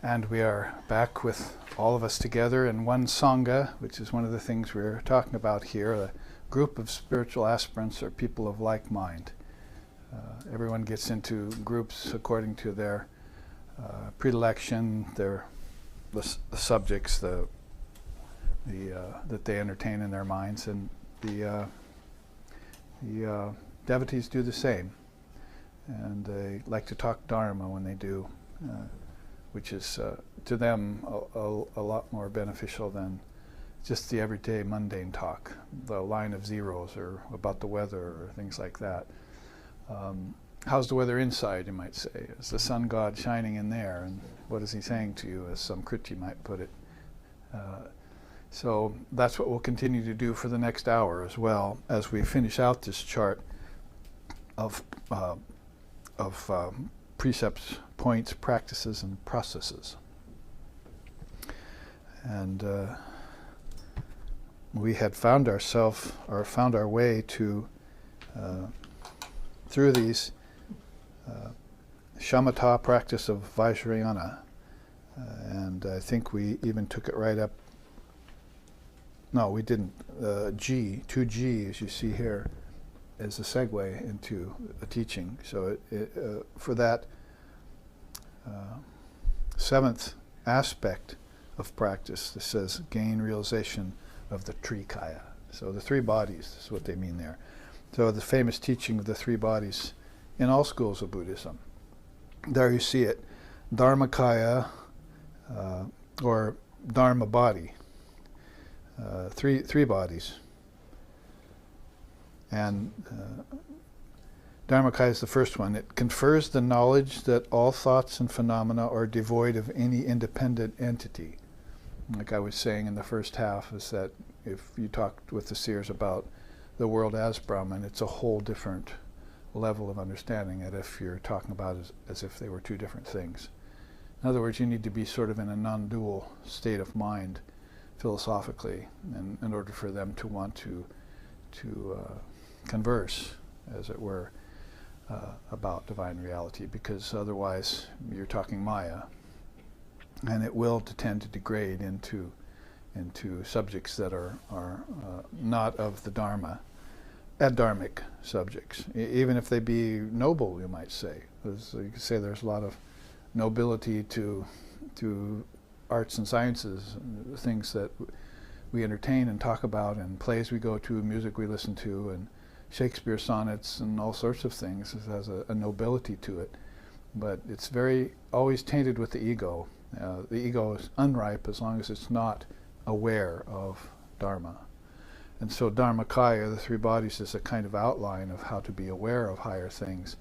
And we are back with all of us together in one Sangha, which is one of the things we're talking about here. A group of spiritual aspirants or people of like mind. Everyone gets into groups according to their predilection, the subjects that they entertain in their minds, and the devotees do the same. And they like to talk dharma when they do, which is to them a lot more beneficial than just the everyday mundane talk, the line of zeros or about the weather or things like that. How's the weather inside, you might say? Is the sun god shining in there? And what is he saying to you, as some Kriti might put it? So that's what we'll continue to do for the next hour as well, as we finish out this chart of precepts, points, practices, and processes. And we had found our way to through these shamatha practice of Vajrayana, and I think we even took it right up. No, we didn't. 2G, as you see here, is a segue into a teaching. So for that seventh aspect of practice, this says gain realization of the Trikaya. So the three bodies is what they mean there. So the famous teaching of the three bodies in all schools of Buddhism. There you see it, Dharmakaya, or Dharma body. Three bodies. And Dharmakaya is the first one. It confers the knowledge that all thoughts and phenomena are devoid of any independent entity. Like I was saying in the first half, is that if you talked with the seers about the world as Brahman, it's a whole different level of understanding it if you're talking about it as if they were two different things. In other words, you need to be sort of in a non-dual state of mind philosophically in order for them to want to converse, as it were, about divine reality, because otherwise you're talking Maya, and it will tend to degrade into subjects that are not of the Dharma, adharmic subjects, even if they be noble, you might say. You could say there's a lot of nobility to arts and sciences, things that we entertain and talk about, and plays we go to, music we listen to, and Shakespeare sonnets and all sorts of things. It has a nobility to it, but it's always tainted with the ego. The ego is unripe as long as it's not aware of Dharma. And so Dharmakaya, the three bodies, is a kind of outline of how to be aware of higher things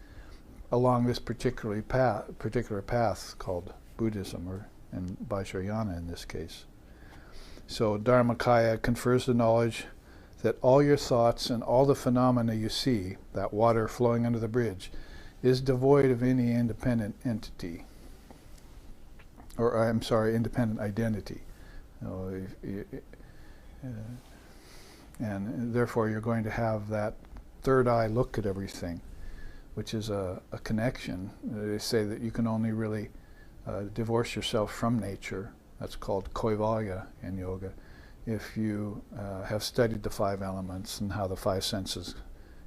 along this particular path called Buddhism, and Vajrayana in this case. So Dharmakaya confers the knowledge that all your thoughts and all the phenomena you see, that water flowing under the bridge, is devoid of any independent entity. Or, I'm sorry, independent identity. And therefore you're going to have that third eye look at everything, which is a connection. They say that you can only really divorce yourself from nature. That's called kaivalya in yoga. If you have studied the five elements and how the five senses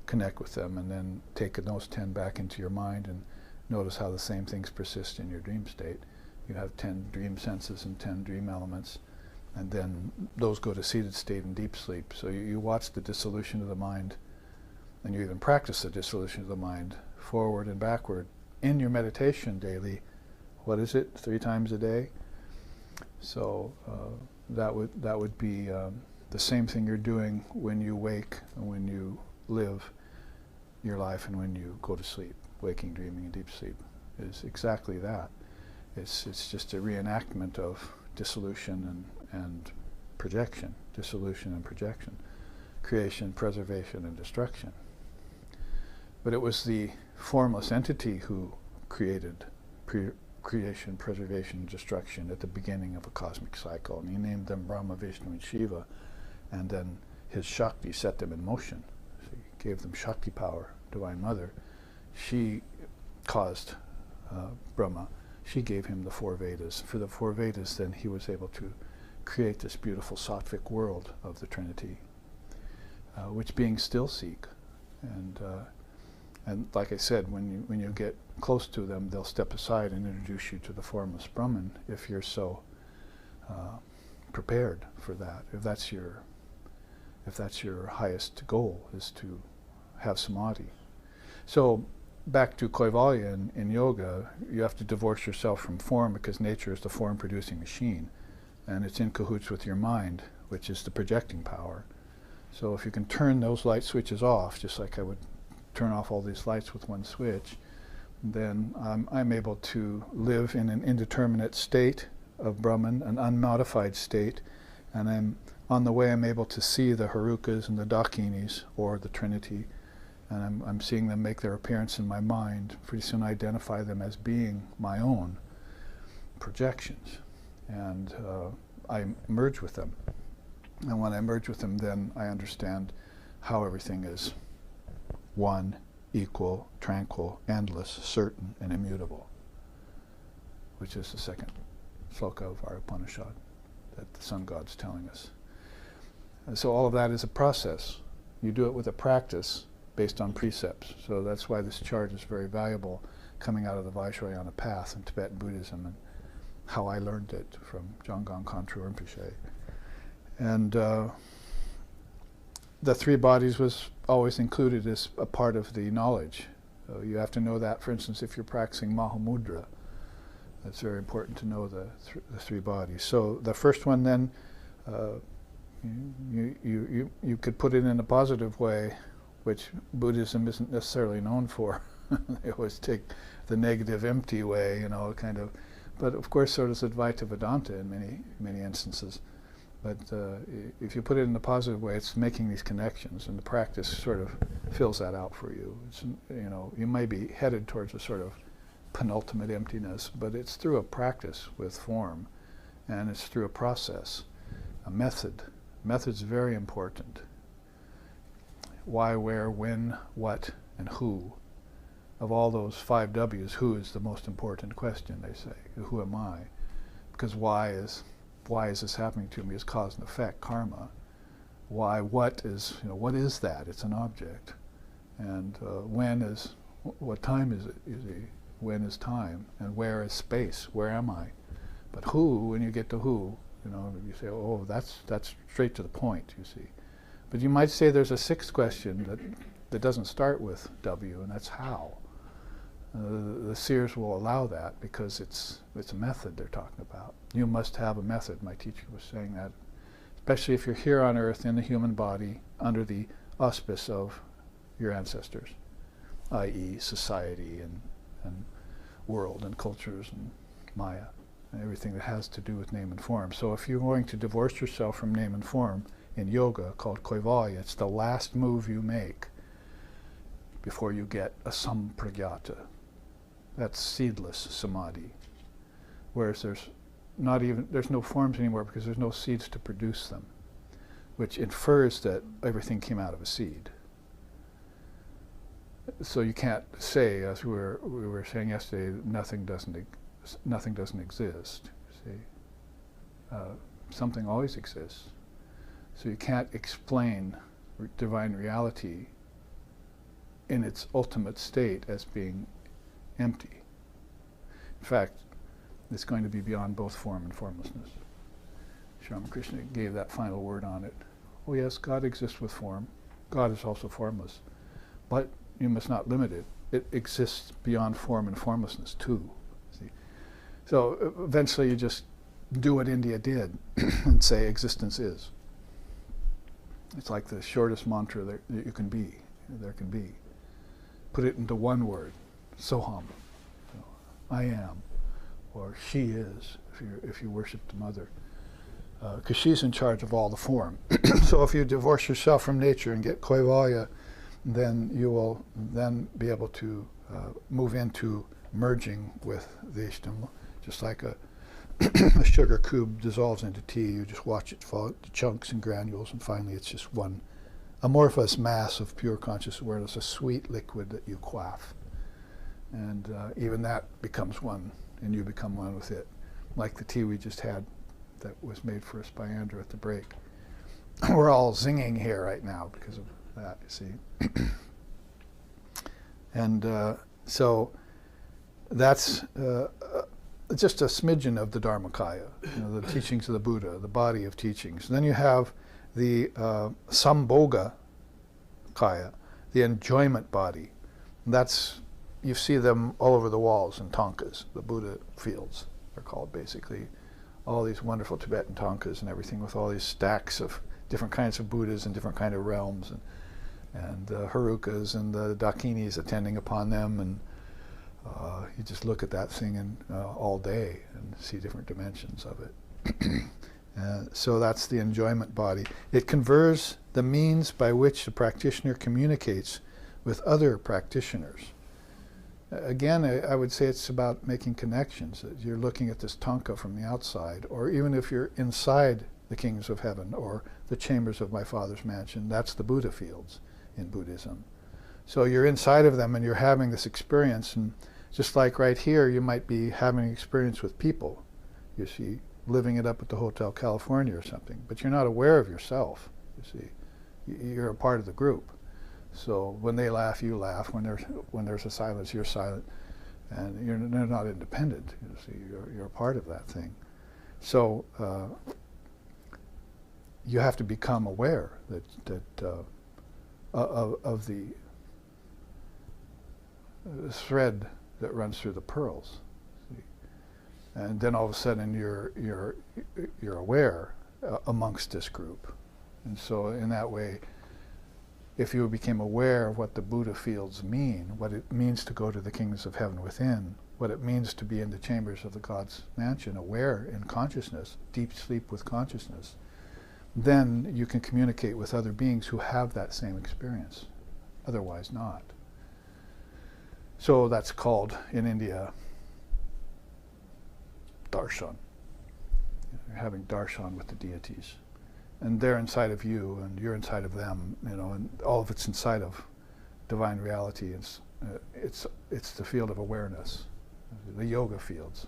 connect with them, and then take those 10 back into your mind and notice how the same things persist in your dream state. You have 10 dream senses and 10 dream elements, and then those go to seated state and deep sleep. So you watch the dissolution of the mind, and you even practice the dissolution of the mind forward and backward in your meditation daily. What is it? 3 times a day? So that would be the same thing you're doing when you wake and when you live your life and when you go to sleep. Waking, dreaming, and deep sleep is exactly that. It's just a reenactment of dissolution and projection, dissolution and projection, creation, preservation, and destruction. But it was the formless entity who created creation, preservation, and destruction at the beginning of a cosmic cycle. And he named them Brahma, Vishnu, and Shiva, and then his Shakti set them in motion. So he gave them Shakti power, Divine Mother. She caused Brahma she gave him the four Vedas. For the four Vedas, then he was able to create this beautiful sattvic world of the Trinity, which beings still seek. And like I said, when you get close to them, they'll step aside and introduce you to the formless Brahman if you're so prepared for that. If that's your highest goal, is to have samadhi. So back to Kaivalya in yoga, you have to divorce yourself from form, because nature is the form-producing machine, and it's in cahoots with your mind, which is the projecting power. So if you can turn those light switches off, just like I would turn off all these lights with one switch, then I'm able to live in an indeterminate state of Brahman, an unmodified state, and on the way I'm able to see the Harukas and the Dakinis, or the Trinity, and I'm seeing them make their appearance in my mind. Pretty soon I identify them as being my own projections, and I merge with them. And when I merge with them, then I understand how everything is one, equal, tranquil, endless, certain, and immutable, which is the second sloka of our Upanishad that the sun god's telling us. And so all of that is a process. You do it with a practice based on precepts. So that's why this chart is very valuable, coming out of the Vajrayana path in Tibetan Buddhism, and how I learned it from Janggon Khantrul Rinpoche. And the three bodies was always included as a part of the knowledge. You have to know that, for instance, if you're practicing Mahamudra, it's very important to know the three bodies. So the first one then, you could put it in a positive way, which Buddhism isn't necessarily known for. They always take the negative, empty way, kind of. But of course, so does Advaita Vedanta in many instances. But if you put it in a positive way, it's making these connections, and the practice sort of fills that out for you. It's, you may be headed towards a sort of penultimate emptiness, but it's through a practice with form, and it's through a process, a method. Method's very important. Why, where, when, what, and who. Of all those 5 W's, who is the most important question, they say. Who am I? Because why is this happening to me is cause and effect, karma. Why, what is that? It's an object. And when is, what time is it? When is time? And where is space? Where am I? But who, when you get to who, you say, oh, that's straight to the point, you see. But you might say there's a 6th question that doesn't start with W, and that's how. The seers will allow that because it's a method they're talking about. You must have a method. My teacher was saying that, especially if you're here on earth in the human body under the auspice of your ancestors, i.e. society and world and cultures and Maya and everything that has to do with name and form. So if you're going to divorce yourself from name and form in yoga called Kaivalya, it's the last move you make before you get a sampragyata. That's seedless samadhi. Whereas there's no forms anymore because there's no seeds to produce them, which infers that everything came out of a seed. So you can't say, as we were saying yesterday, nothing doesn't exist. See, something always exists. So you can't explain divine reality in its ultimate state as being empty. In fact, it's going to be beyond both form and formlessness. Sri Ramakrishna gave that final word on it. Oh yes, God exists with form. God is also formless. But you must not limit it. It exists beyond form and formlessness too. See? So eventually you just do what India did and say existence is. It's like the shortest mantra that there can be. Put it into one word, soham. I am, or she is, if you worship the mother. Because she's in charge of all the form. So if you divorce yourself from nature and get Kaivalya, then you will then be able to move into merging with the Ishtam. Just like a sugar cube dissolves into tea, you just watch it fall into chunks and granules, and finally it's just one amorphous mass of pure conscious awareness, a sweet liquid that you quaff. And even that becomes one and you become one with it. Like the tea we just had that was made for us by Andrew at the break. We're all zinging here right now because of that, you see. And so that's just a smidgen of the Dharmakaya, the teachings of the Buddha, the body of teachings. And then you have the Sambhoga Kaya, the enjoyment body. And that's, you see them all over the walls in thangkas, the Buddha fields are called basically. All these wonderful Tibetan thangkas and everything with all these stacks of different kinds of Buddhas in different kind of realms, and Harukas and the Dakinis attending upon them, and you just look at that thing and all day and see different dimensions of it. So that's the enjoyment body. It confers the means by which the practitioner communicates with other practitioners. Again, I would say it's about making connections. You're looking at this thangka from the outside, or even if you're inside the kingdoms of heaven or the chambers of my Father's mansion, that's the Buddha fields in Buddhism. So you're inside of them and you're having this experience, and just like right here, you might be having an experience with people, you see, living it up at the Hotel California or something, but you're not aware of yourself, you see. You're a part of the group. So when they laugh, you laugh. When there's a silence, you're silent, and they're not independent. You see, you're a part of that thing. So you have to become aware of the thread that runs through the pearls. See? And then all of a sudden you're aware amongst this group, and so in that way, if you became aware of what the Buddha fields mean, what it means to go to the kingdoms of heaven within, what it means to be in the chambers of the God's mansion, aware in consciousness, deep sleep with consciousness, then you can communicate with other beings who have that same experience, otherwise not. So that's called, in India, darshan. You're having darshan with the deities. And they're inside of you, and you're inside of them, and all of it's inside of divine reality. It's the field of awareness, the yoga fields,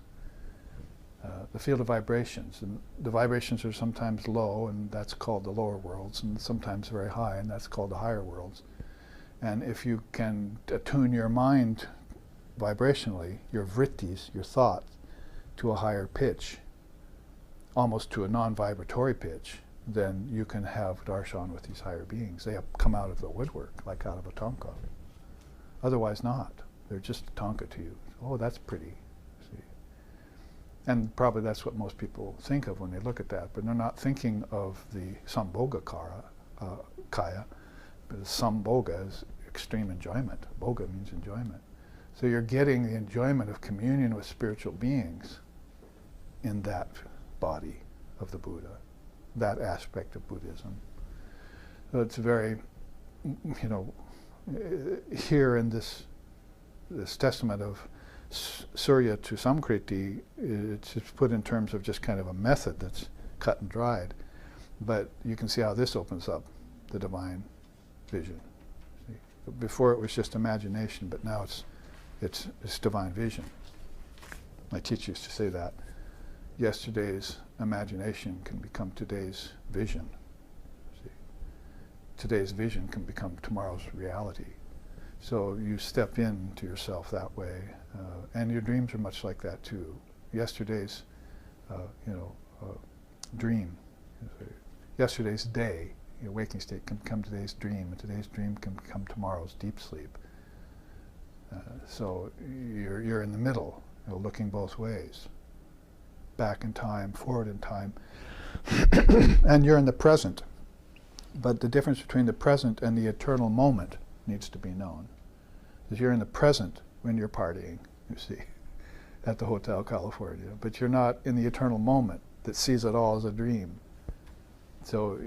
the field of vibrations. And the vibrations are sometimes low, and that's called the lower worlds, and sometimes very high, and that's called the higher worlds. And if you can attune your mind vibrationally, your vrittis, your thoughts, to a higher pitch, almost to a non-vibratory pitch, then you can have darshan with these higher beings. They have come out of the woodwork, like out of a thangka. Otherwise not. They're just a thangka to you. Oh, that's pretty. See? And probably that's what most people think of when they look at that, but they're not thinking of the Sambhoga Kaya. But Sambhoga is extreme enjoyment. Bhoga means enjoyment. So you're getting the enjoyment of communion with spiritual beings in that body of the Buddha, that aspect of Buddhism. So it's very, here in this testament of Surya to Samkriti, it's put in terms of just kind of a method that's cut and dried. But you can see how this opens up the divine vision. See? Before it was just imagination, but now it's divine vision. My teacher used to say that. Yesterday's imagination can become today's vision. See? Today's vision can become tomorrow's reality. So you step into yourself that way, and your dreams are much like that too. Yesterday's, dream, yesterday's day, your waking state can become today's dream, and today's dream can become tomorrow's deep sleep. So you're in the middle, looking both ways. Back in time, forward in time, and you're in the present. But the difference between the present and the eternal moment needs to be known. Because you're in the present when you're partying, you see, at the Hotel California, but you're not in the eternal moment that sees it all as a dream. So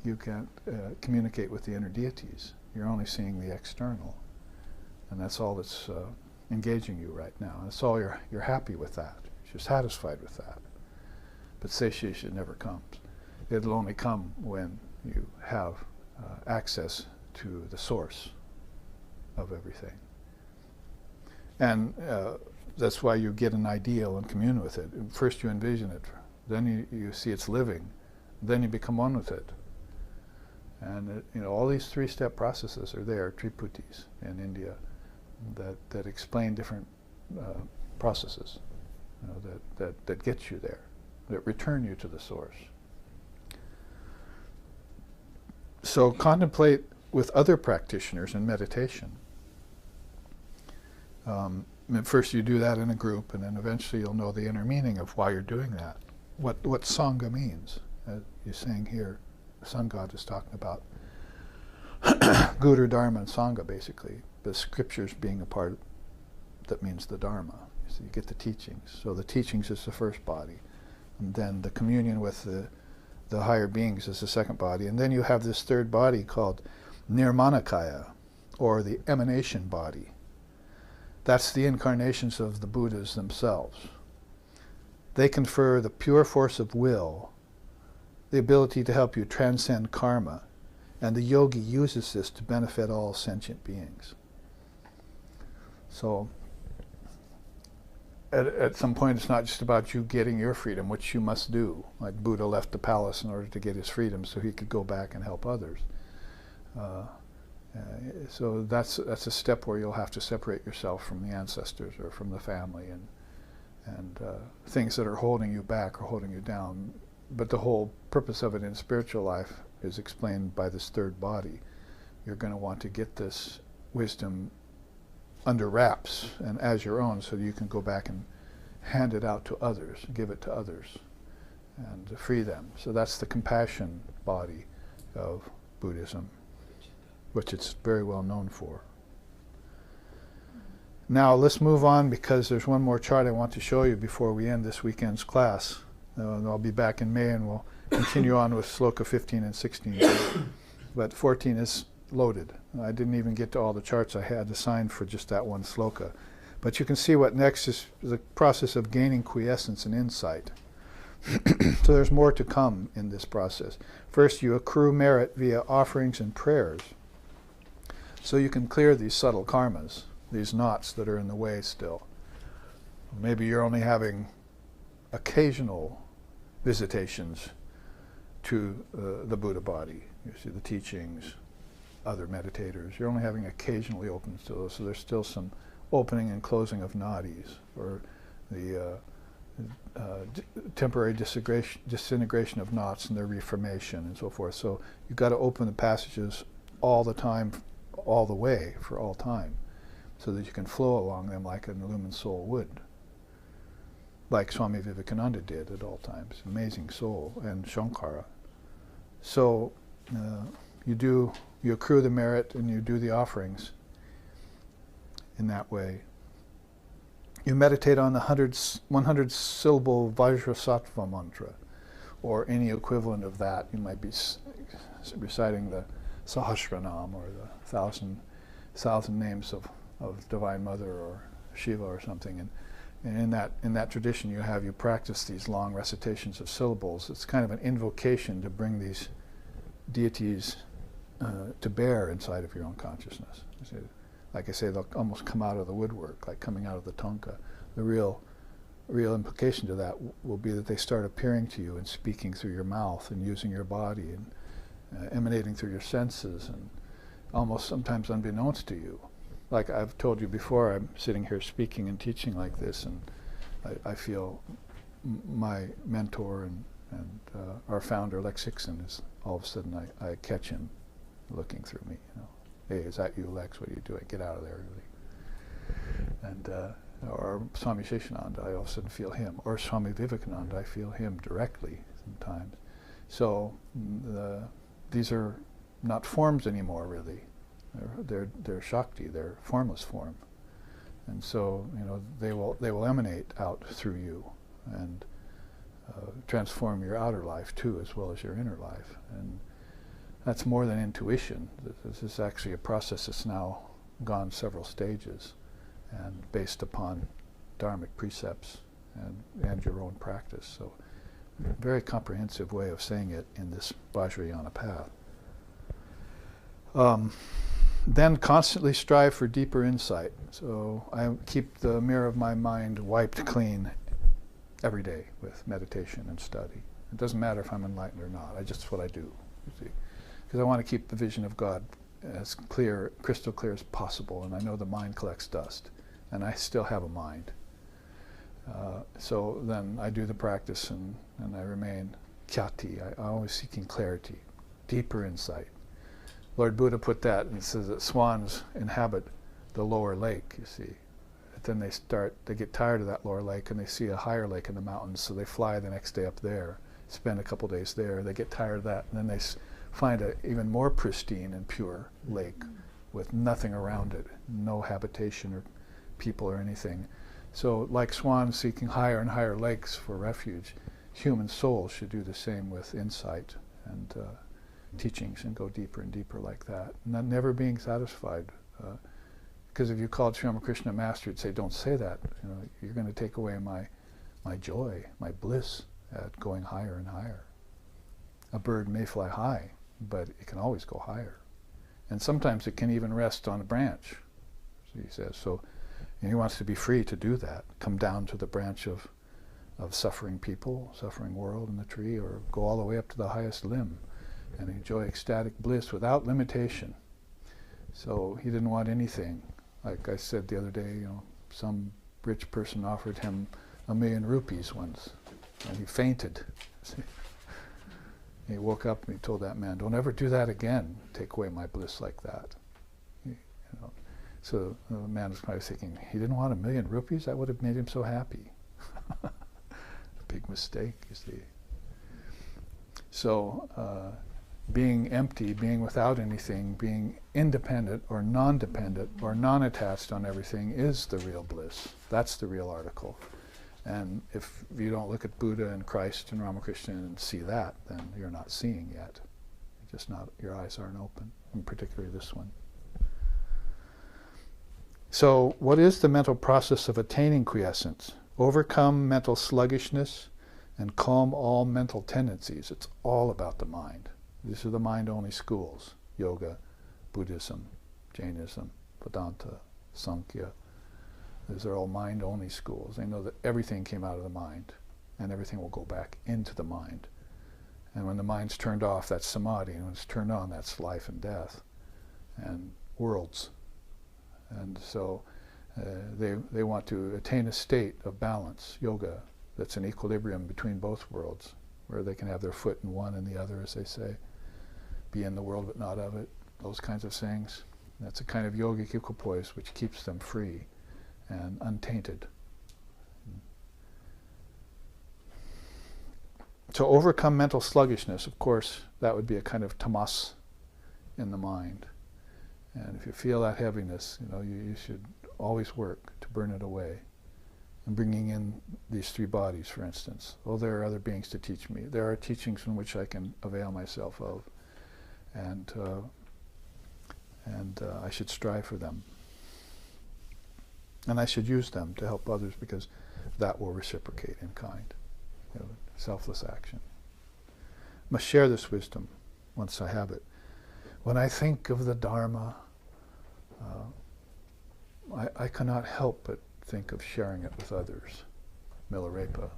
you can't communicate with the inner deities. You're only seeing the external, and that's all that's engaging you right now. That's all you're happy with that. You're satisfied with that. But satiation never comes. It'll only come when you have access to the source of everything. And That's why you get an ideal and commune with it. First you envision it, then you see it's living, then you become one with it. And all these three-step processes are there, triputis in India, that explain different processes that get you there, that return you to the source. So contemplate with other practitioners in meditation. First you do that in a group, and then eventually you'll know the inner meaning of why you're doing that. What Sangha means. You're saying here, the Sun God is talking about Guru, Dharma, and Sangha, basically. The scriptures being a part that means the Dharma. So you get the teachings. So the teachings is the first body. And then the communion with the higher beings is the second body. And then you have this third body called Nirmanakaya, or the emanation body. That's the incarnations of the Buddhas themselves. They confer the pure force of will, the ability to help you transcend karma, and the yogi uses this to benefit all sentient beings. So, at some point it's not just about you getting your freedom, which you must do. Like Buddha left the palace in order to get his freedom so he could go back and help others. So that's a step where you'll have to separate yourself from the ancestors or from the family and things that are holding you back or holding you down. But the whole purpose of it in spiritual life is explained by this third body. You're going to want to get this wisdom under wraps and as your own, so you can go back and hand it out to others, give it to others, and free them. So that's the compassion body of Buddhism, which it's very well known for. Now let's move on, because there's one more chart I want to show you before we end this weekend's class. And I'll be back in May and we'll continue on with Sloka 15 and 16. But 14 is loaded. I didn't even get to all the charts I had assigned for just that one sloka. But you can see what next is the process of gaining quiescence and insight. So there's more to come in this process. First, you accrue merit via offerings and prayers, so you can clear these subtle karmas, these knots that are in the way still. Maybe you're only having occasional visitations to the Buddha body. You see the teachings, other meditators. You're only having occasionally opens to those, so there's still some opening and closing of nadis, or the temporary disintegration of knots and their reformation and so forth. So you've got to open the passages all the time, all the way, for all time, so that you can flow along them like an illumined soul would, like Swami Vivekananda did at all times. Amazing soul, and Shankara. So you accrue the merit and you do the offerings in that way. You meditate on the 100-syllable Vajrasattva mantra, or any equivalent of that. You might be reciting the Sahasranam, or the thousand names of Divine Mother or Shiva or something. And in that tradition you practice these long recitations of syllables. It's kind of an invocation to bring these deities to bear inside of your own consciousness. Like I say, they'll almost come out of the woodwork, like coming out of the tonka. The real implication to that will be that they start appearing to you and speaking through your mouth and using your body and emanating through your senses, and almost sometimes unbeknownst to you. Like I've told you before, I'm sitting here speaking and teaching like this, and I feel my mentor and our founder, Lex Hickson, is all of a sudden I catch him looking through me. Hey, is that you, Lex? What are you doing? Get out of there, really. And or Swami Sheshananda, I all of a sudden feel him. Or Swami Vivekananda, I feel him directly sometimes. So these are not forms anymore, really. They're Shakti, they're formless form. And so, they will emanate out through you and transform your outer life too, as well as your inner life. And that's more than intuition. This is actually a process that's now gone several stages and based upon dharmic precepts and your own practice. So, very comprehensive way of saying it in this Vajrayana path. Then constantly strive for deeper insight. So I keep the mirror of my mind wiped clean every day with meditation and study. It doesn't matter if I'm enlightened or not. That's what I do, you see. Because I want to keep the vision of God as clear, crystal clear as possible. And I know the mind collects dust. And I still have a mind. So then I do the practice and I remain khyati. I'm always seeking clarity, deeper insight. Lord Buddha put that, and he says that swans inhabit the lower lake, you see. But then they get tired of that lower lake and they see a higher lake in the mountains, so they fly the next day up there, spend a couple days there, they get tired of that, and then they find an even more pristine and pure lake with nothing around it, no habitation or people or anything. So like swans seeking higher and higher lakes for refuge, human souls should do the same with insight and teachings and go deeper and deeper like that. Never being satisfied. Because if you called Sri Ramakrishna master, you'd say, don't say that. You're going to take away my joy, my bliss at going higher and higher. A bird may fly high, but it can always go higher. And sometimes it can even rest on a branch, he says. So he wants to be free to do that. Come down to the branch of suffering people, suffering world in the tree, or go all the way up to the highest limb and enjoy ecstatic bliss without limitation. So he didn't want anything. Like I said the other day, some rich person offered him 1,000,000 rupees once, and he fainted. He woke up and he told that man, don't ever do that again, take away my bliss like that. So the man was probably thinking, he didn't want 1,000,000 rupees? That would have made him so happy. A big mistake, you see. So being empty, being without anything, being independent or non-dependent or non-attached on everything is the real bliss. That's the real article. And if you don't look at Buddha and Christ and Ramakrishna and see that, then you're not seeing yet. You're just not, your eyes aren't open, and particularly this one. So what is the mental process of attaining quiescence? Overcome mental sluggishness and calm all mental tendencies. It's all about the mind. These are the mind-only schools: yoga, Buddhism, Jainism, Vedanta, Sankhya. These are all mind-only schools. They know that everything came out of the mind, and everything will go back into the mind. And when the mind's turned off, that's samadhi, and when it's turned on, that's life and death, and worlds. And so they want to attain a state of balance, yoga, that's an equilibrium between both worlds, where they can have their foot in one and the other, as they say. Be in the world but not of it, those kinds of sayings. That's a kind of yogic equipoise which keeps them free and untainted. To overcome mental sluggishness, of course, that would be a kind of tamas in the mind. And if you feel that heaviness, you should always work to burn it away. And bringing in these 3 bodies, for instance. Oh, there are other beings to teach me. There are teachings from which I can avail myself of. And I should strive for them. And I should use them to help others, because that will reciprocate in kind. Selfless action. Must share this wisdom once I have it. When I think of the Dharma, I cannot help but think of sharing it with others. Milarepa,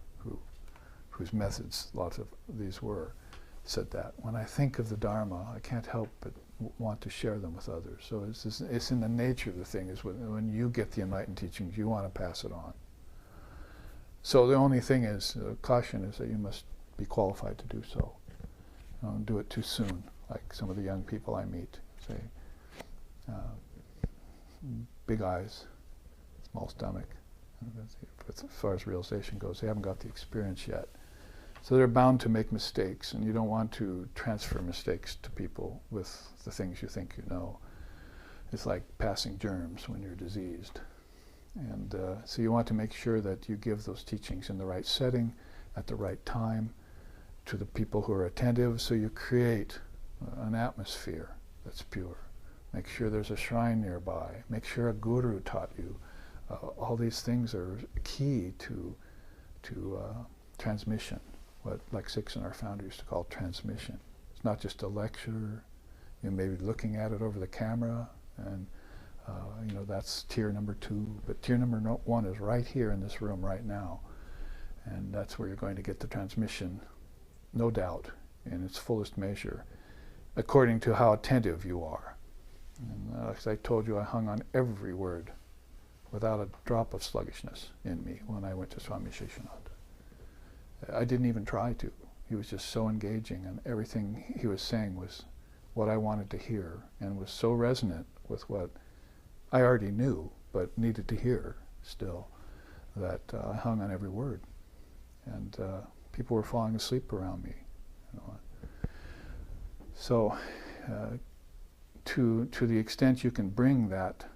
whose methods lots of these were, said that. When I think of the Dharma, I can't help but want to share them with others. So it's in the nature of the thing, is when you get the enlightened teachings, you want to pass it on. So the only thing is, caution is that you must be qualified to do so. Don't do it too soon, like some of the young people I meet say, big eyes, small stomach. As far as realization goes, they haven't got the experience yet. So they're bound to make mistakes, and you don't want to transfer mistakes to people with the things you think you know. It's like passing germs when you're diseased. And so you want to make sure that you give those teachings in the right setting, at the right time, to the people who are attentive, so you create an atmosphere that's pure. Make sure there's a shrine nearby. Make sure a guru taught you. All these things are key to transmission, what like Six and our founder used to call transmission. It's not just a lecture. You may be looking at it over the camera, And you know, that's tier number 2, but tier number 1 is right here in this room right now. And that's where you're going to get the transmission, no doubt, in its fullest measure, according to how attentive you are. And as I told you, I hung on every word without a drop of sluggishness in me when I went to Swami Sheshanand. I didn't even try to. He was just so engaging, and everything he was saying was what I wanted to hear, and was so resonant with what I already knew but needed to hear still, that I hung on every word. And people were falling asleep around me. You know. So to the extent you can bring that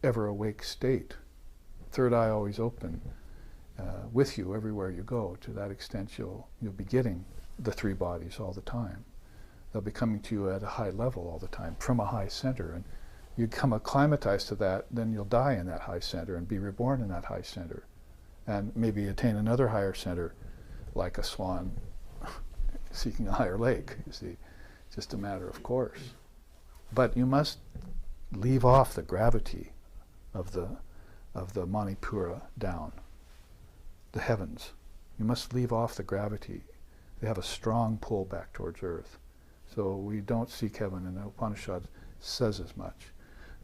ever awake state, third eye always open, with you everywhere you go, to that extent you'll be getting the 3 bodies all the time. They'll be coming to you at a high level all the time, from a high center, and you become acclimatized to that, then you'll die in that high center and be reborn in that high center, and maybe attain another higher center, like a swan seeking a higher lake. You see, just a matter of course. But you must leave off the gravity of the Manipura down, the heavens. You must leave off the gravity. They have a strong pull back towards earth. So we don't seek heaven, and the Upanishad says as much.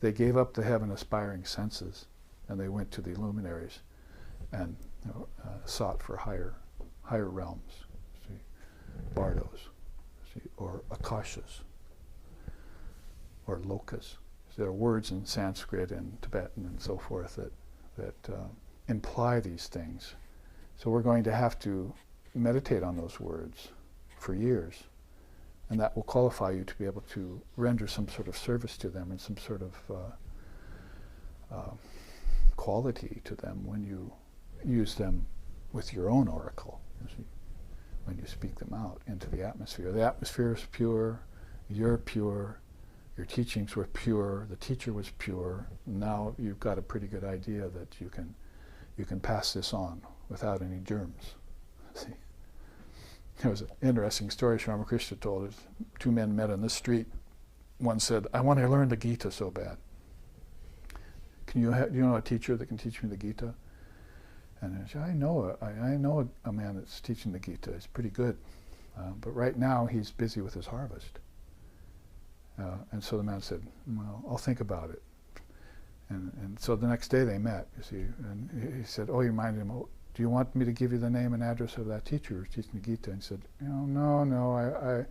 They gave up the heaven-aspiring senses, and they went to the luminaries and sought for higher realms. See, bardos, see, or akashas, or lokas. There are words in Sanskrit and Tibetan and so forth that imply these things. So we're going to have to meditate on those words for years, and that will qualify you to be able to render some sort of service to them and some sort of quality to them when you use them with your own oracle, you see, when you speak them out into the atmosphere. The atmosphere is pure, you're pure, your teachings were pure, the teacher was pure. Now you've got a pretty good idea that you can pass this on without any germs. See, there was an interesting story Sri Ramakrishna told us. 2 men met on the street. One said, "I want to learn the Gita so bad. Do you know a teacher that can teach me the Gita?" And he said, I know a man that's teaching the Gita. He's pretty good, but right now he's busy with his harvest. And so the man said, "Well, I'll think about it." And so the next day they met, you see, and he said, "Oh, you reminded him, oh, do you want me to give you the name and address of that teacher who's teaching the Gita?" And he said, no,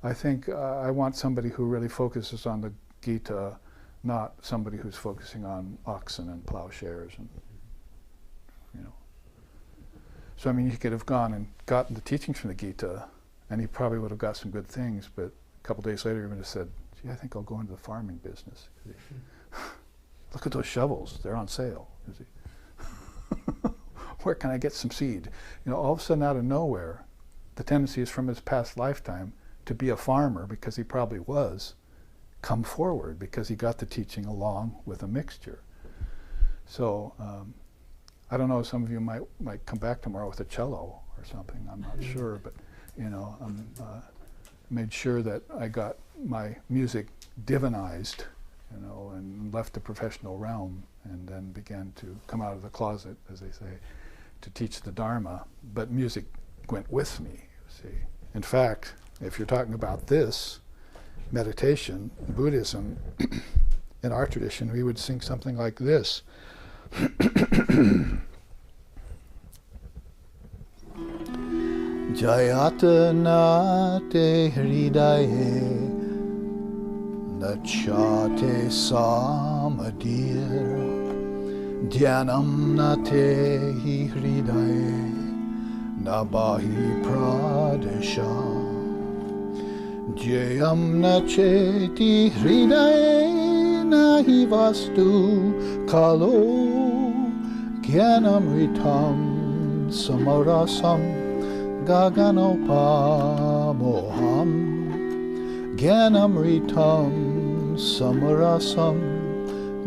I think I want somebody who really focuses on the Gita, not somebody who's focusing on oxen and plowshares and, you know. So I mean, he could have gone and gotten the teachings from the Gita, and he probably would have got some good things, but a couple days later he would have said, "Gee, I think I'll go into the farming business. Look at those shovels, they're on sale. You see. Where can I get some seed?" You know, all of a sudden out of nowhere, the tendency is from his past lifetime to be a farmer, because he probably was, come forward because he got the teaching along with a mixture. So I don't know, some of you might come back tomorrow with a cello or something, I'm not sure, but you know, made sure that I got my music divinized, you know, and left the professional realm, and then began to come out of the closet, as they say, to teach the Dharma. But music went with me, you see. In fact, if you're talking about this, meditation, Buddhism, in our tradition, we would sing something like this. Jayatana te hridaye nachate samadir dhyanam nate hi hridaye nabahi pradesha jayam nacheti hridaye nahi vastu kalo jnanamritam samarasam gaganopam Jnanamritam samarasam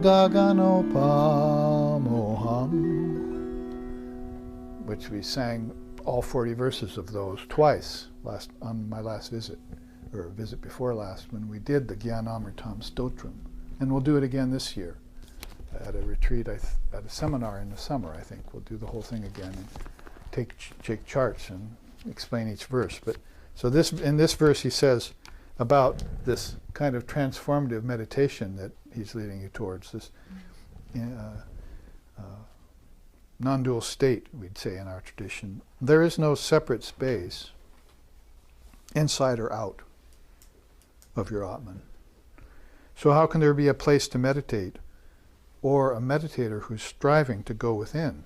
gaganopamoham, which we sang all 40 verses of those twice on my last visit. or visit before last, when we did the Jnanamritam Stotram. And we'll do it again this year at a retreat, at a seminar in the summer, I think. We'll do the whole thing again and take charts and explain each verse. But so in this verse he says about this kind of transformative meditation that he's leading you towards, this non-dual state, we'd say in our tradition. There is no separate space, inside or out, of your Atman. So how can there be a place to meditate, or a meditator who's striving to go within?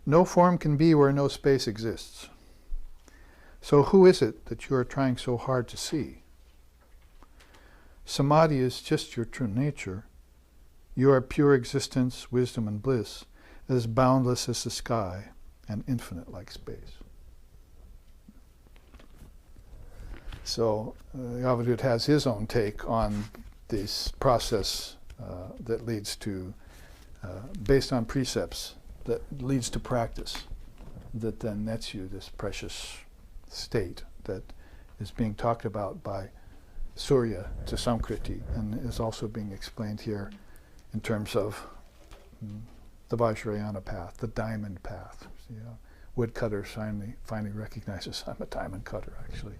No form can be where no space exists. So who is it that you are trying so hard to see? Samadhi is just your true nature. You are pure existence, wisdom, and bliss, as boundless as the sky and infinite like space. So the Avadut has his own take on this process that leads to, based on precepts, that leads to practice, that then nets you this precious state that is being talked about by Surya to Samkriti, and is also being explained here in terms of the Vajrayana path, the diamond path. Woodcutter finally recognizes, I'm a diamond cutter, actually.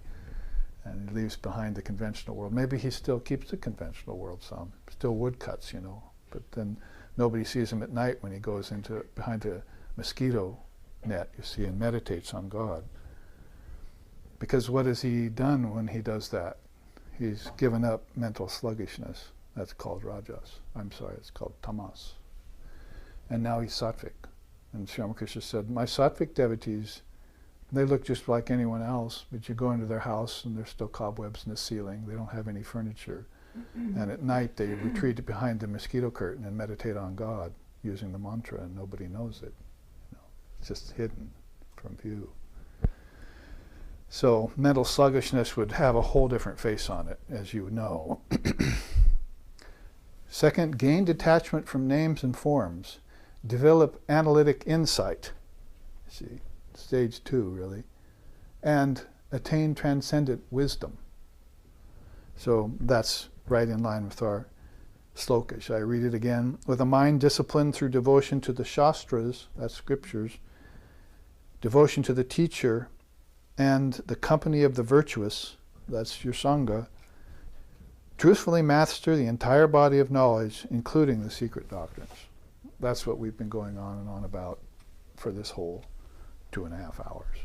And he leaves behind the conventional world. Maybe he still keeps the conventional world some, still woodcuts, but then nobody sees him at night when he goes behind a mosquito net, you see, and meditates on God. Because what has he done when he does that? He's given up mental sluggishness. That's called rajas. It's called tamas. And now he's sattvic. And Sri Ramakrishna said, my sattvic devotees, they look just like anyone else, but you go into their house and there's still cobwebs in the ceiling. They don't have any furniture. And at night they retreat behind the mosquito curtain and meditate on God using the mantra, and nobody knows it. It's just hidden from view. So mental sluggishness would have a whole different face on it, as you know. Second, gain detachment from names and forms. Develop analytic insight. See, stage 2, really. And attain transcendent wisdom. So that's right in line with our sloka. Shall I read it again? With a mind disciplined through devotion to the Shastras, that's scriptures, devotion to the teacher, and the company of the virtuous, that's your Sangha, truthfully master the entire body of knowledge, including the secret doctrines. That's what we've been going on and on about for this whole 2.5 hours.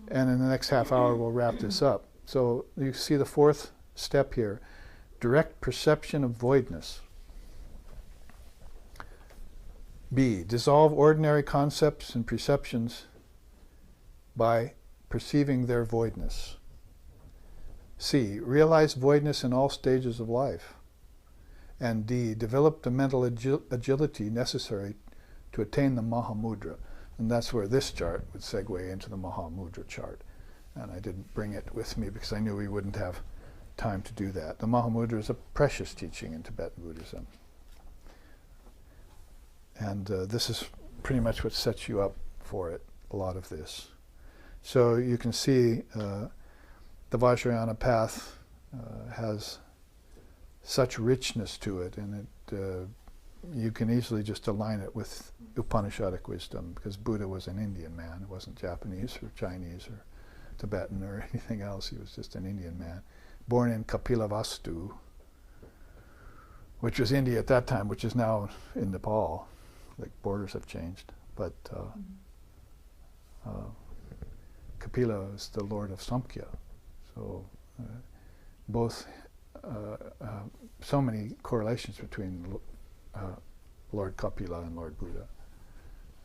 And in the next half hour we'll wrap this up. So you see the fourth step here, direct perception of voidness. B, dissolve ordinary concepts and perceptions by perceiving their voidness. C, realize voidness in all stages of life. And D, develop the mental agility necessary to attain the Mahamudra. And that's where this chart would segue into the Mahamudra chart. And I didn't bring it with me because I knew we wouldn't have time to do that. The Mahamudra is a precious teaching in Tibetan Buddhism. And this is pretty much what sets you up for it, a lot of this. So you can see the Vajrayana path has such richness to it, and you can easily just align it with Upanishadic wisdom, because Buddha was an Indian man. He wasn't Japanese or Chinese or Tibetan or anything else. He was just an Indian man, born in Kapilavastu, which was India at that time, which is now in Nepal. The borders have changed. But Kapila is the lord of Samkhya. So both, so many correlations between Lord Kapila and Lord Buddha.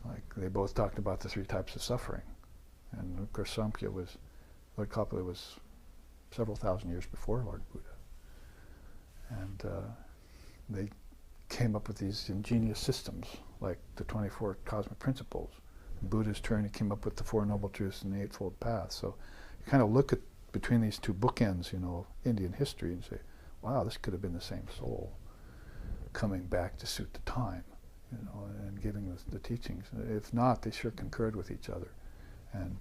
Like, they both talked about the 3 types of suffering. And of course Samkhya was, Lord Kapila was several thousand years before Lord Buddha. And they came up with these ingenious systems, like the 24 cosmic principles. In Buddha's turn, he came up with the 4 Noble Truths and the Eightfold Path. So you kind of look at between these 2 bookends, of Indian history and say, wow, this could have been the same soul coming back to suit the time, and giving the teachings. If not, they sure concurred with each other and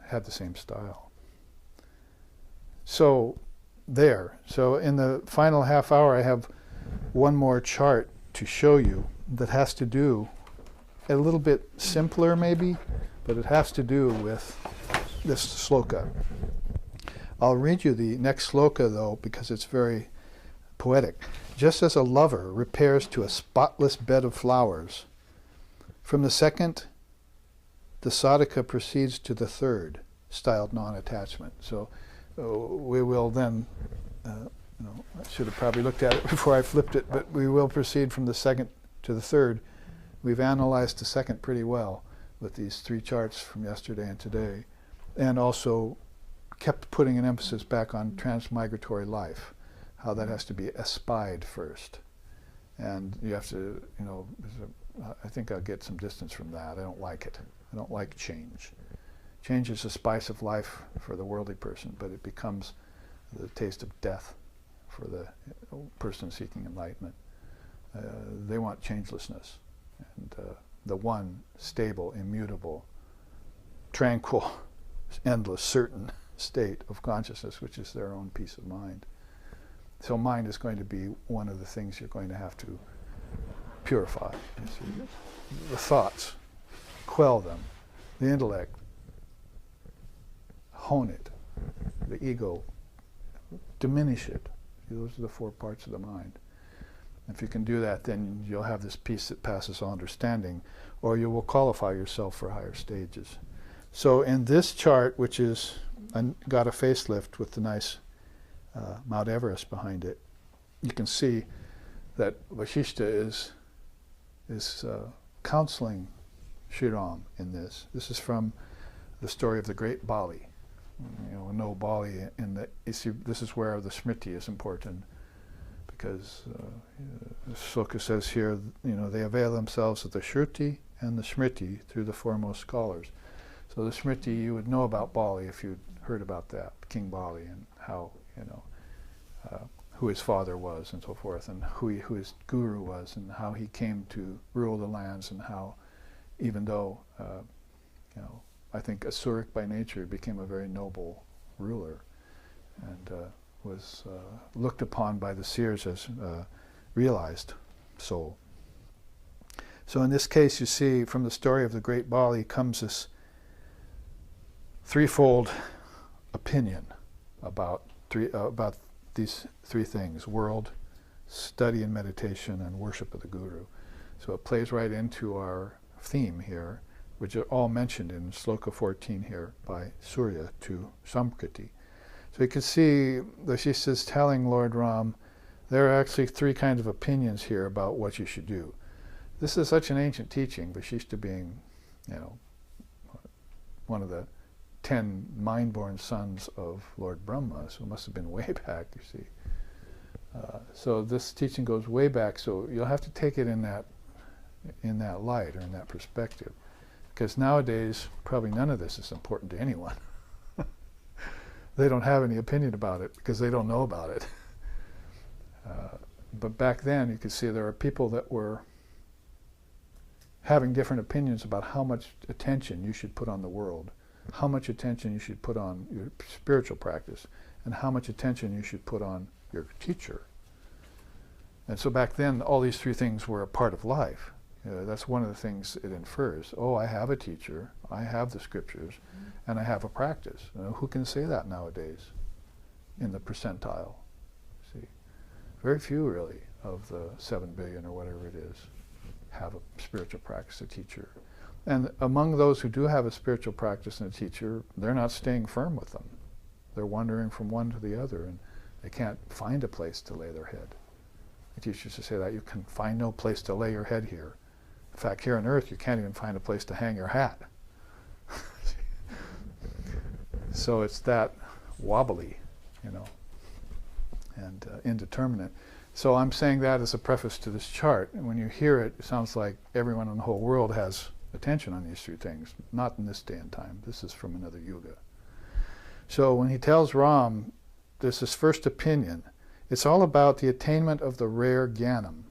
had the same style. So there. So in the final half hour I have one more chart to show you that has to do, a little bit simpler maybe, but it has to do with this sloka. I'll read you the next sloka though because it's very poetic. Just as a lover repairs to a spotless bed of flowers, from the second, the sadhaka proceeds to the third, styled non-attachment. So we will then, I should have probably looked at it before I flipped it, but we will proceed from the second to the third. We've analyzed the second pretty well with these three charts from yesterday and today, and also kept putting an emphasis back on transmigratory life, how that has to be espied first. And you have to, I think I'll get some distance from that. I don't like it. I don't like change. Change is the spice of life for the worldly person, but it becomes the taste of death for the person seeking enlightenment. They want changelessness, and the one stable, immutable, tranquil, endless, certain state of consciousness, which is their own peace of mind. So mind is going to be one of the things you're going to have to purify. You see. The thoughts, quell them. The intellect, hone it. The ego, diminish it. Those are the four parts of the mind. If you can do that, then you'll have this peace that passes all understanding, or you will qualify yourself for higher stages. So in this chart, which is got a facelift with the nice Mount Everest behind it, you can see that Vasishtha is counseling Sri Ram in this. This is from the story of the great Bali. No Bali in the. You see, this is where the Smriti is important, because the sloka says here, they avail themselves of the Shruti and the Smriti through the foremost scholars. So the Smriti, you would know about Bali if you'd heard about that, King Bali, and how, who his father was and so forth, and who his guru was, and how he came to rule the lands, and how, even though, I think Asuric by nature, became a very noble ruler, and was looked upon by the seers as realized soul. So in this case, you see, from the story of the great Bali comes this threefold opinion about these three things: world, study and meditation, and worship of the Guru. So it plays right into our theme here, which are all mentioned in Sloka 14 here by Surya to Samkriti. So you can see Vasishtha is telling Lord Ram, there are actually three kinds of opinions here about what you should do. This is such an ancient teaching, Vasishtha being, one of the 10 mind-born sons of Lord Brahma, so it must have been way back, you see. So this teaching goes way back, so you'll have to take it in that light, or in that perspective. Because nowadays, probably none of this is important to anyone. They don't have any opinion about it because they don't know about it. But back then, you could see there are people that were having different opinions about how much attention you should put on the world, how much attention you should put on your spiritual practice, and how much attention you should put on your teacher. And so back then, all these three things were a part of life. That's one of the things it infers. Oh, I have a teacher, I have the scriptures, and I have a practice. Who can say that nowadays in the percentile? See, very few really of the 7 billion or whatever it is have a spiritual practice, a teacher. And among those who do have a spiritual practice and a teacher, they're not staying firm with them. They're wandering from one to the other, and they can't find a place to lay their head. The teacher used to say that you can find no place to lay your head here. In fact, here on earth, you can't even find a place to hang your hat. So it's that wobbly, and indeterminate. So I'm saying that as a preface to this chart. And when you hear it, it sounds like everyone in the whole world has attention on these three things. Not in this day and time. This is from another yuga. So when he tells Ram, there's this first opinion. It's all about the attainment of the rare jnanam.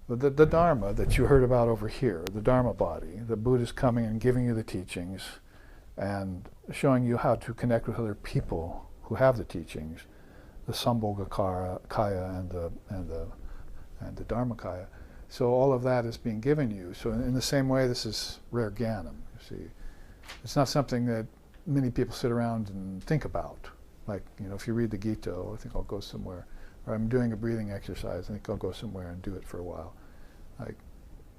The dharma that you heard about over here, the dharma body, the Buddha's coming and giving you the teachings and showing you how to connect with other people who have the teachings, the Sambhogakaya and the Dharmakaya. So all of that is being given you. So in the same way, this is rare jnanam, you see. It's not something that many people sit around and think about. Like, if you read the Gita, I think I'll go somewhere. Or I'm doing a breathing exercise, I think I'll go somewhere and do it for a while. Like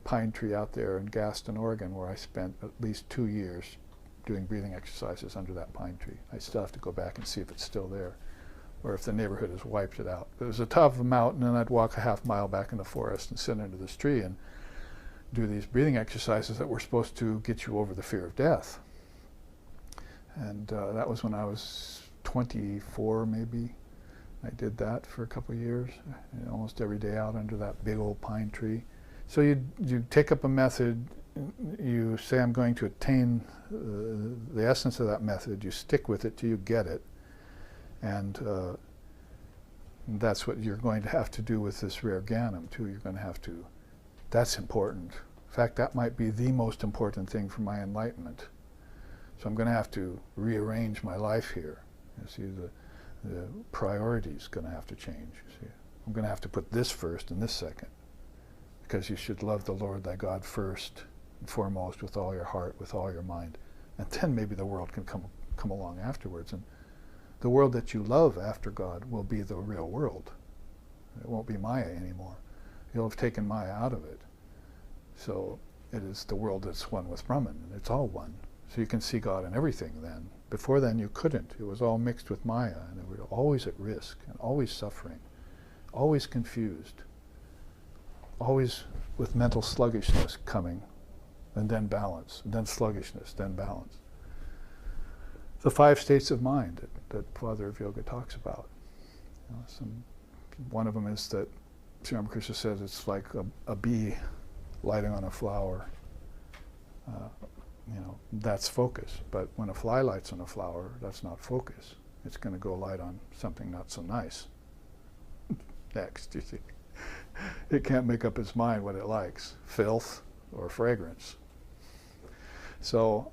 pine tree out there in Gaston, Oregon, where I spent at least 2 years doing breathing exercises under that pine tree. I still have to go back and see if it's still there, or if the neighborhood has wiped it out. It was the top of a mountain, and I'd walk a half mile back in the forest and sit under this tree and do these breathing exercises that were supposed to get you over the fear of death. And that was when I was 24, maybe. I did that for a couple of years, almost every day out under that big old pine tree. So you take up a method, you say, I'm going to attain the essence of that method, you stick with it till you get it, and that's what you're going to have to do with this rare jnanam too. You're going to have to, that's important. In fact, that might be the most important thing for my enlightenment. So I'm going to have to rearrange my life here. You see, the priority's going to have to change. You see, I'm going to have to put this first and this second, because you should love the Lord thy God first and foremost with all your heart, with all your mind, and then maybe the world can come along afterwards. And the world that you love after God will be the real world. It won't be Maya anymore. You'll have taken Maya out of it. So it is the world that's one with Brahman, and it's all one. So you can see God in everything then. Before then you couldn't. It was all mixed with Maya, and we were always at risk, and always suffering, always confused, always with mental sluggishness coming, and then balance, and then sluggishness, then balance. The 5 states of mind that Father of Yoga talks about. One of them is that Sri Ramakrishna says it's like a bee lighting on a flower. That's focus. But when a fly lights on a flower, that's not focus. It's going to go light on something not so nice. Next, you see. It can't make up its mind what it likes, filth or fragrance. So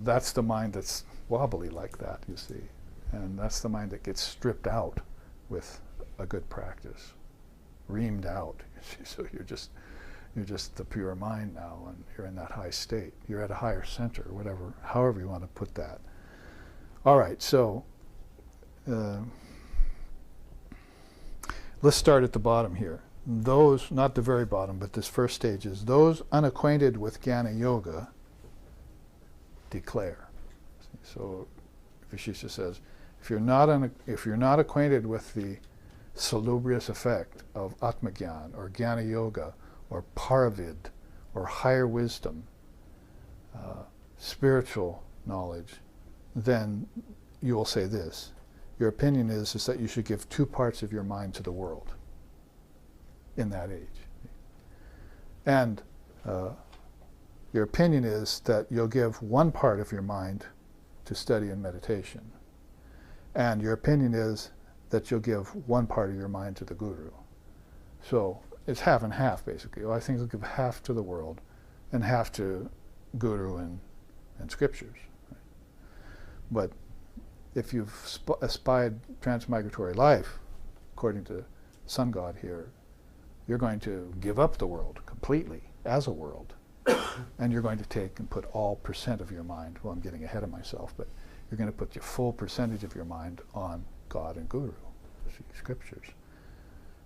that's the mind that's wobbly like that, you see. And that's the mind that gets stripped out with a good practice, reamed out. You see. So you're just the pure mind now, and you're in that high state. You're at a higher center, whatever, however you want to put that. All right, so let's start at the bottom here. Those, not the very bottom, but this first stage is, those unacquainted with Jnana Yoga declare. So Vishisha says, if you're not acquainted with the salubrious effect of Atmagyan or Jnana Yoga or Paravid or higher wisdom, spiritual knowledge, then you will say this. Your opinion is that you should give 2 parts of your mind to the world in that age. And your opinion is that you'll give 1 part of your mind to study and meditation. And your opinion is that you'll give 1 part of your mind to the Guru. So it's half and half, basically. Well, I think you'll give half to the world and half to Guru and scriptures. Right? But if you've aspired transmigratory life, according to Sun God here, you're going to give up the world completely as a world. And you're going to take and put all % of your mind, well, I'm getting ahead of myself, but you're going to put your full percentage of your mind on God and Guru, scriptures.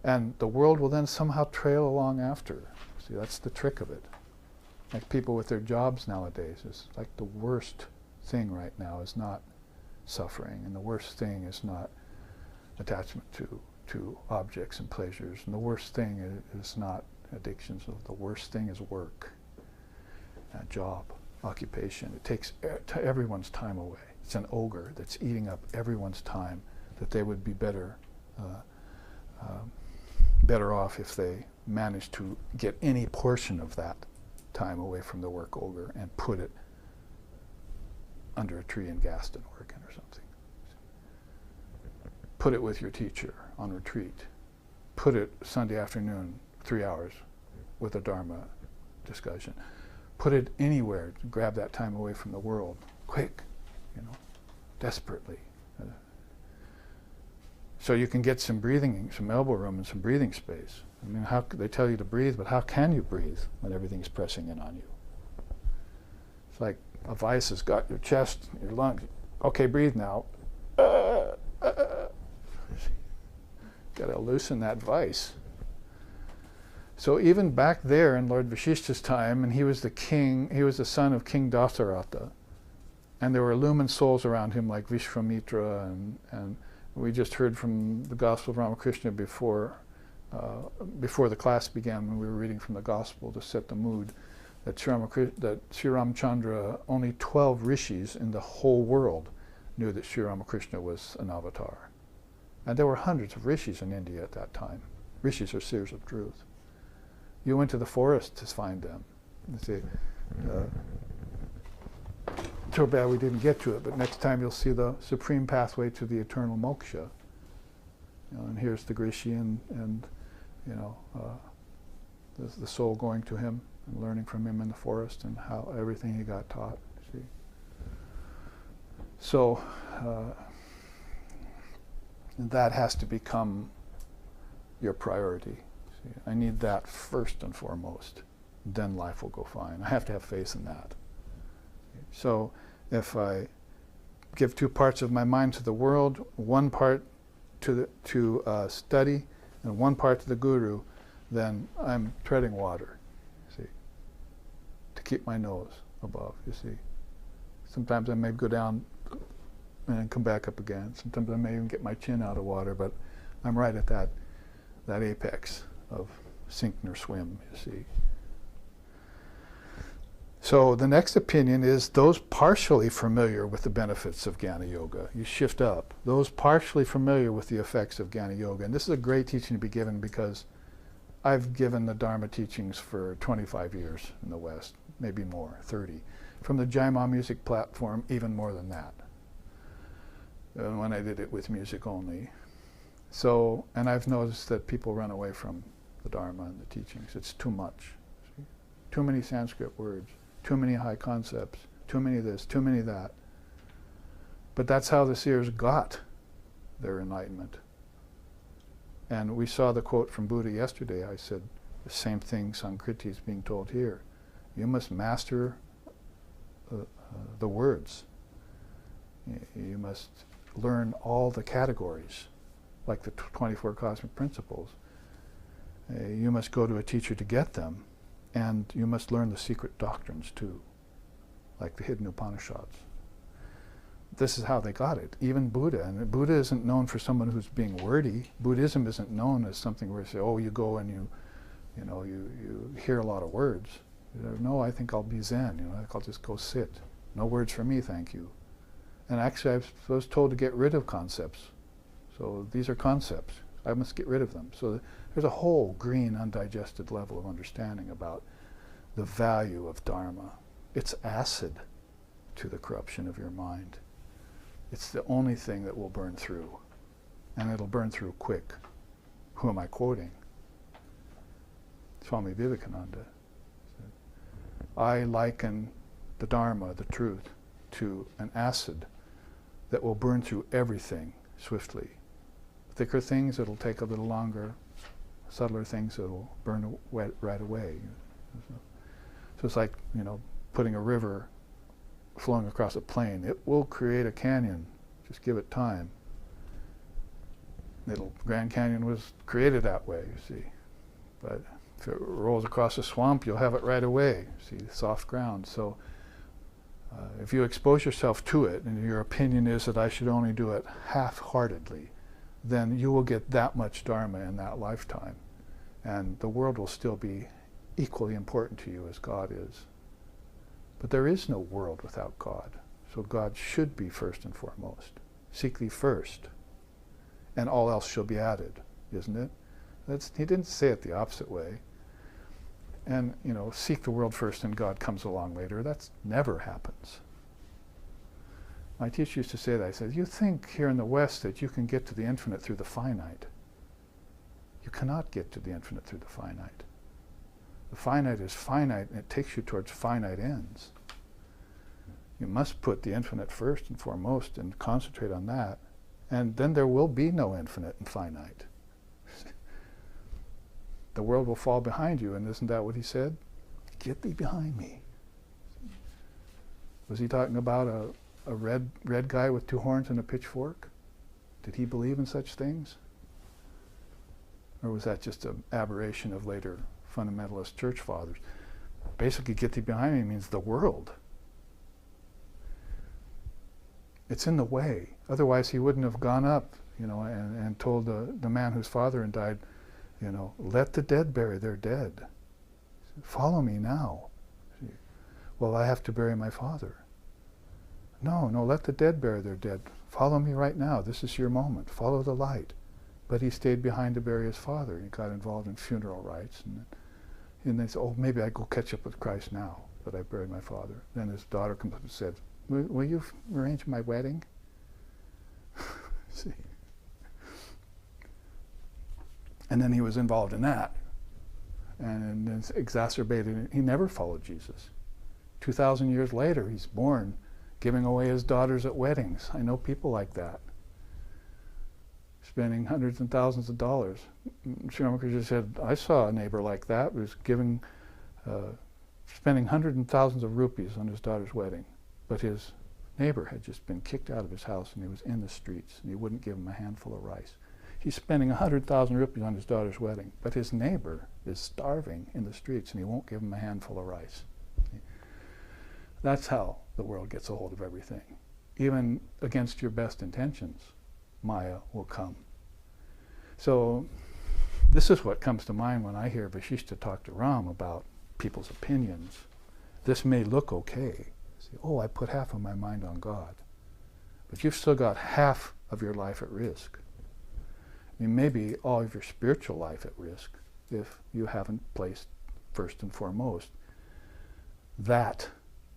And the world will then somehow trail along after. See, that's the trick of it. Like people with their jobs nowadays, it's like the worst thing right now is not suffering, and the worst thing is not attachment to objects and pleasures, and the worst thing is not addictions. The worst thing is work, job, occupation. It takes everyone's time away. It's an ogre that's eating up everyone's time, that they would be better off if they managed to get any portion of that time away from the work ogre and put it under a tree in Gaston, Oregon or something. Put it with your teacher on retreat. Put it Sunday afternoon, 3 hours with a dharma discussion. Put it anywhere to grab that time away from the world. Quick, desperately. So you can get some breathing, some elbow room and some breathing space. I mean, how they tell you to breathe, but how can you breathe when everything's pressing in on you? It's like a vice has got your chest, your lungs. Okay, breathe now. Got to loosen that vice. So even back there in Lord Vashishta's time, and he was the king, he was the son of King Dasarata, and there were illumined souls around him like Vishvamitra, and we just heard from the Gospel of Ramakrishna before the class began, when we were reading from the Gospel to set the mood, that Sri Ramachandra, only 12 rishis in the whole world knew that Sri Ramakrishna was an avatar. And there were hundreds of rishis in India at that time. Rishis are seers of truth. You went to the forest to find them. You see, too bad we didn't get to it, but next time you'll see the supreme pathway to the eternal moksha. You know, and here's the rishi and you know, the soul going to him and learning from him in the forest and how everything he got taught. See, so that has to become your priority. See, I need that first and foremost. Then life will go fine. I have to have faith in that. So if I give 2 parts of my mind to the world, 1 part to study, and 1 part to the guru, then I'm treading water, see, to keep my nose above, you see. Sometimes I may go down and come back up again. Sometimes I may even get my chin out of water, but I'm right at that apex of sink nor swim, you see. So the next opinion is those partially familiar with the benefits of Jnana Yoga. You shift up. Those partially familiar with the effects of Jnana Yoga. And this is a great teaching to be given because I've given the Dharma teachings for 25 years in the West, maybe more, 30. From the Jaima music platform, even more than that. And when I did it with music only. So, and I've noticed that people run away from the Dharma and the teachings. It's too much. See? Too many Sanskrit words. Too many high concepts, too many this, too many that. But that's how the seers got their enlightenment. And we saw the quote from Buddha yesterday. I said, the same thing Sankriti is being told here. You must master the words. You must learn all the categories, like the 24 cosmic principles. You must go to a teacher to get them. And you must learn the secret doctrines too, like the hidden Upanishads. This is how they got it. Even Buddha. And Buddha isn't known for someone who's being wordy. Buddhism isn't known as something where you say, oh, you go and you hear a lot of words. No, I think I'll be Zen. I think I'll just go sit. No words for me, thank you. And actually, I was told to get rid of concepts. So these are concepts. I must get rid of them. So there's a whole green, undigested level of understanding about the value of Dharma. It's acid to the corruption of your mind. It's the only thing that will burn through. And it'll burn through quick. Who am I quoting? Swami Vivekananda. I liken the Dharma, the truth, to an acid that will burn through everything swiftly. Thicker things, it'll take a little longer. Subtler things, it'll burn right away. So it's like, putting a river flowing across a plain. It will create a canyon. Just give it time. Grand Canyon was created that way, you see. But if it rolls across a swamp, you'll have it right away. See, soft ground. So if you expose yourself to it, and your opinion is that I should only do it half-heartedly, then you will get that much Dharma in that lifetime. And the world will still be equally important to you as God is. But there is no world without God. So God should be first and foremost. Seek thee first, and all else shall be added, isn't it? He didn't say it the opposite way. And, seek the world first and God comes along later. That never happens. My teacher used to say that. I said, you think here in the West that you can get to the infinite through the finite. You cannot get to the infinite through the finite. The finite is finite, and it takes you towards finite ends. You must put the infinite first and foremost and concentrate on that, And then there will be no infinite and finite. The world will fall behind you, and isn't that what he said? Get thee behind me. Was he talking about a red guy with 2 horns and a pitchfork? Did he believe in such things? Or was that just an aberration of later fundamentalist church fathers? Basically, get thee behind me means the world. It's in the way. Otherwise, he wouldn't have gone up, and told the man whose father had died, let the dead bury their dead. Follow me now. Well, I have to bury my father. No, let the dead bury their dead. Follow me right now. This is your moment. Follow the light. But he stayed behind to bury his father. He got involved in funeral rites. And they said, maybe I go catch up with Christ now that I buried my father. Then his daughter comes up and said, will you arrange my wedding? See? And then he was involved in that. And it's exacerbated. He never followed Jesus. 2,000 years later, he's born, giving away his daughters at weddings. I know people like that. Spending hundreds and thousands of dollars. Sri Ramakrishna said, I saw a neighbor like that, who was spending hundreds and thousands of rupees on his daughter's wedding. But his neighbor had just been kicked out of his house, and he was in the streets, and he wouldn't give him a handful of rice. He's spending 100,000 rupees on his daughter's wedding, but his neighbor is starving in the streets, and he won't give him a handful of rice. That's how the world gets a hold of everything. Even against your best intentions, Maya will come. So this is what comes to mind when I hear Vashishta talk to Ram about people's opinions. This may look okay. Say, I put half of my mind on God. But you've still got half of your life at risk. I mean, maybe all of your spiritual life at risk if you haven't placed first and foremost that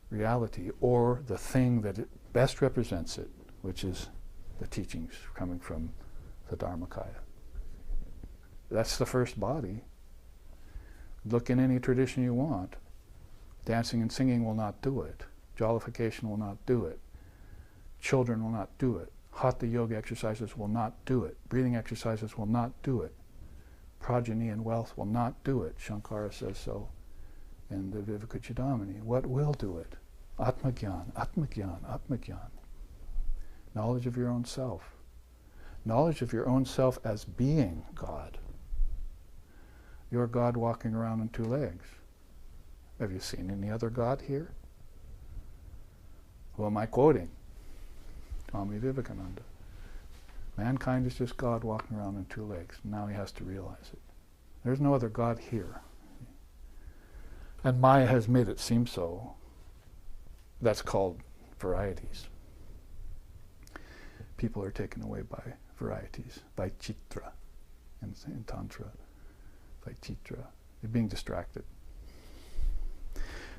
reality, or the thing that it best represents it, which is the teachings coming from the Dharmakaya. That's the first body. Look in any tradition you want. Dancing and singing will not do it. Jollification will not do it. Children will not do it. Hatha yoga exercises will not do it. Breathing exercises will not do it. Progeny and wealth will not do it. Shankara says so in the Vivekachudamani. What will do it? Atmagyan, Atmagyan, Atmagyan. Knowledge of your own self. Knowledge of your own self as being God. You're God walking around on 2 legs. Have you seen any other God here? Who am I quoting? Swami Vivekananda. Mankind is just God walking around on 2 legs. Now he has to realize it. There's no other God here. And Maya has made it seem so. That's called varieties. People are taken away by varieties, by chitra in Tantra, by chitra. They're being distracted.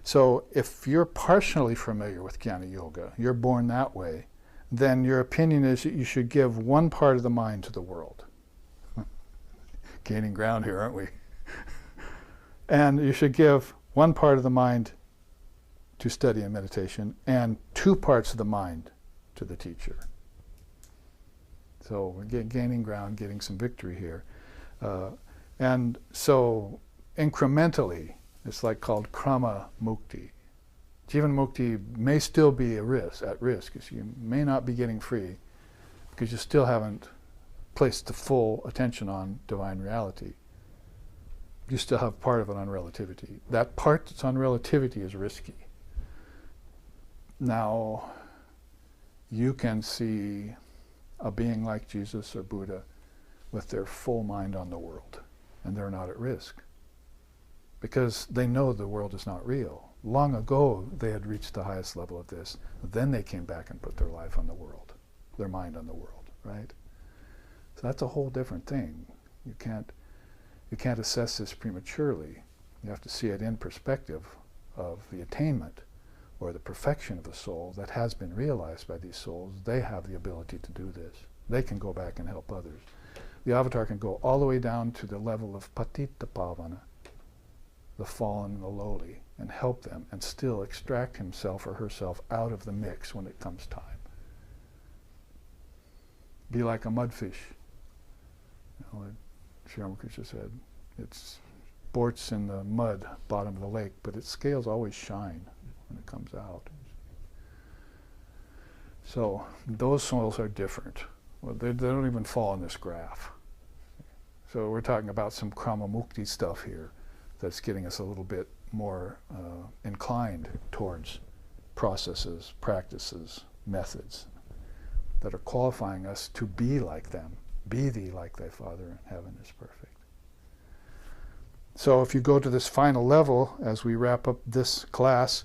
So if you're partially familiar with Jnana Yoga, you're born that way, then your opinion is that you should give one part of the mind to the world. Gaining ground here, aren't we? And you should give one part of the mind to study and meditation, and 2 parts of the mind to the teacher. So we're gaining ground, getting some victory here. And so incrementally, it's like called krama mukti. Jivan mukti may still be at risk, because you may not be getting free, because you still haven't placed the full attention on divine reality. You still have part of it on relativity. That part that's on relativity is risky. Now, you can see a being like Jesus or Buddha with their full mind on the world, and they're not at risk, because they know the world is not real. Long ago, they had reached the highest level of this. Then they came back and put their life on the world, their mind on the world, right? So that's a whole different thing. You can't assess this prematurely. You have to see it in perspective of the attainment or the perfection of the soul that has been realized by these souls. They have the ability to do this. They can go back and help others. The avatar can go all the way down to the level of patita pavana, the fallen and the lowly, and help them, and still extract himself or herself out of the mix when it comes time. be like a mudfish. You know, like Sri Ramakrishna said, it sports in the mud, bottom of the lake, but its scales always shine when it comes out. So those souls are different. Well, they don't even fall in this graph. So we're talking about some Kramamukti stuff here that's getting us a little bit more inclined towards processes, practices, methods that are qualifying us to be like them. Be thee like thy Father in heaven is perfect. So if you go to this final level, as we wrap up this class,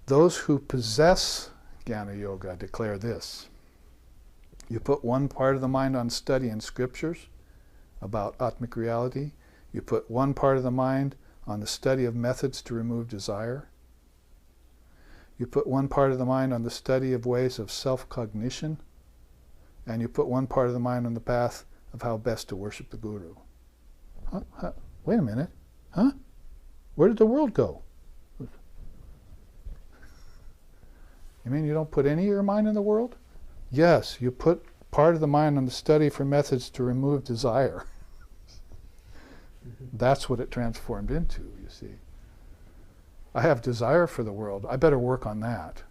those who possess Jnana Yoga declare this. You put one part of the mind on study in scriptures about Atmic reality. You put one part of the mind on the study of methods to remove desire. You put one part of the mind on the study of ways of self-cognition. And you put one part of the mind on the path of how best to worship the Guru. Huh? Wait a minute. Huh? Where did the world go? You mean you don't put any of your mind in the world? Yes, you put part of the mind on the study for methods to remove desire. That's what it transformed into, you see. I have desire for the world. I better work on that.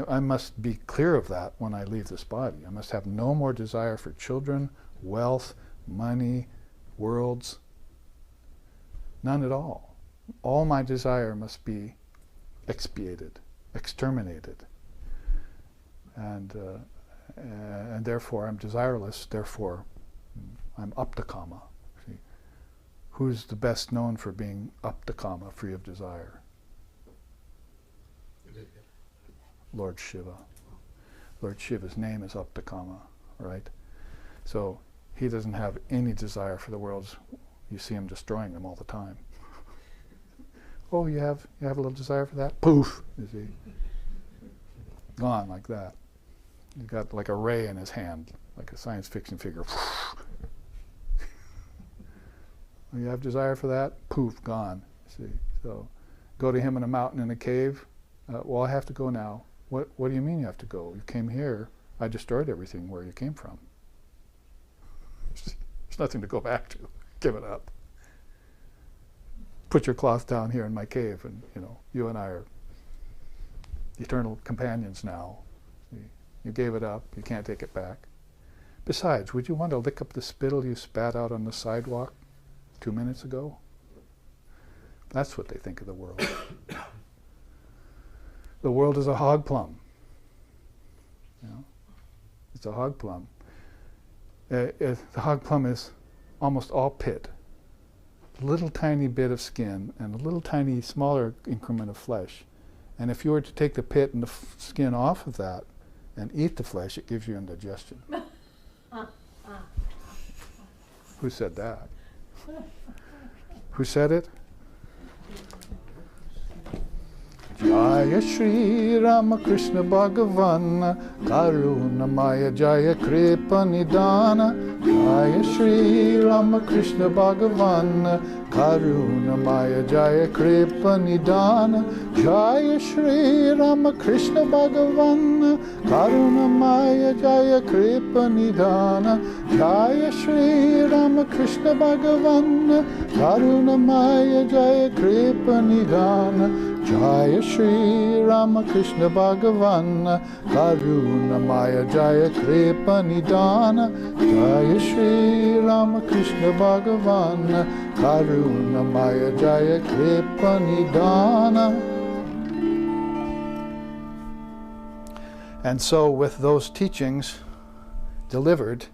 I must be clear of that when I leave this body. I must have no more desire for children, wealth, money, worlds. None at all. All my desire must be expiated, exterminated. And therefore I'm desireless, therefore I'm uptakama. See? Who's the best known for being uptakama, free of desire? Lord Shiva. Lord Shiva's name is Uptakama, right? So he doesn't have any desire for the worlds. You see him destroying them all the time. Oh, you have a little desire for that? Poof, you see. Gone like that. He's got like a ray in his hand, like a science fiction figure. You have desire for that? Poof, gone. See. So go to him in a mountain in a cave. Well, I have to go now. What do you mean you have to go? You came here. I destroyed everything where you came from. There's nothing to go back to. Give it up. Put your cloth down here in my cave, and you and I are eternal companions now. You gave it up. You can't take it back. Besides, would you want to lick up the spittle you spat out on the sidewalk 2 minutes ago? That's what they think of the world. The world is a hog plum. It's a hog plum. The hog plum is almost all pit. A little tiny bit of skin and a little tiny smaller increment of flesh. And if you were to take the pit and the skin off of that and eat the flesh, it gives you indigestion. Who said that? Who said it? Jaya Shri Ramakrishna Bhagavan Karunamaya Jaya Kripa Nidana Jaya Shri Ramakrishna Bhagavan Karunamaya Jaya Kripa Nidana Jaya Shri Ramakrishna Bhagavan Karunamaya Jaya Kripa Nidana Jaya Shri Ramakrishna Bhagavan Karunamaya Jaya Kripa Nidana Jaya Shri Ramakrishna Bhagavan Karunamaya Jaya Kripa Nidana Jaya Shri Ramakrishna Bhagavan Karunamaya Jaya Kripa Nidana. And so with those teachings delivered,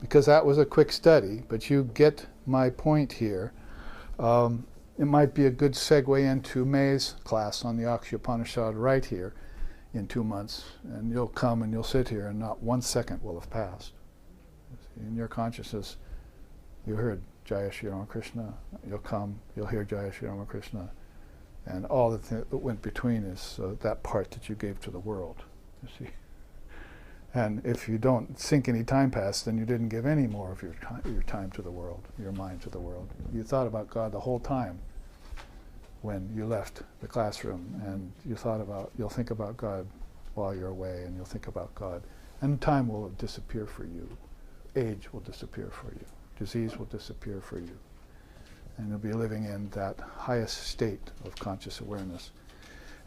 because that was a quick study, but you get my point here, it might be a good segue into May's class on the Akshi Upanishad right here in 2 months. And you'll come and you'll sit here and not 1 second will have passed. In your consciousness, you heard Jaya Shri Ramakrishna. You'll come, you'll hear Jaya Shri Ramakrishna. And all that went between is that part that you gave to the world. You see. And if you don't think any time passed, then you didn't give any more of your time to the world, your mind to the world. You thought about God the whole time when you left the classroom, and you'll think about God while you're away, and you'll think about God. And time will disappear for you. age will disappear for you. Disease will disappear for you. And you'll be living in that highest state of conscious awareness.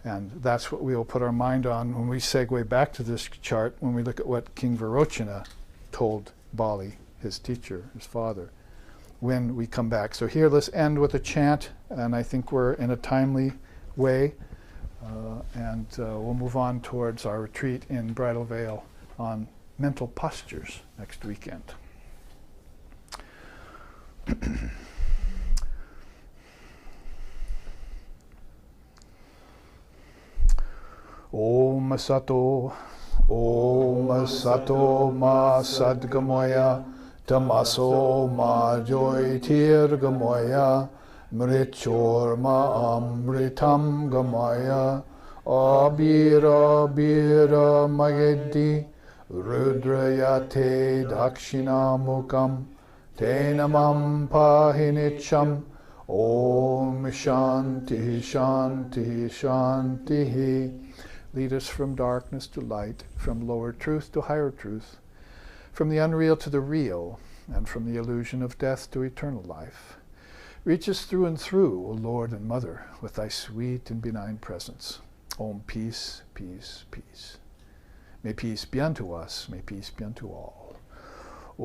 And that's what we will put our mind on when we segue back to this chart, when we look at what King Virochana told Bali, his teacher, his father, when we come back. So here, let's end with a chant, and I think we're in a timely way. And we'll move on towards our retreat in Bridal Veil on mental postures next weekend. Om Sato Ma Sadgamaya Tamaso Ma Joytirgamaya Mrichor Ma Amritam Gamaya Abira Bira Magedi Rudrayate Dakshinamukam Tenamam Pahinicham Om Shanti Shanti Shanti. Lead us from darkness to light, from lower truth to higher truth, from the unreal to the real, and from the illusion of death to eternal life. Reach us through and through, O Lord and Mother, with thy sweet and benign presence. Om, peace, peace, peace. May peace be unto us, may peace be unto all. Om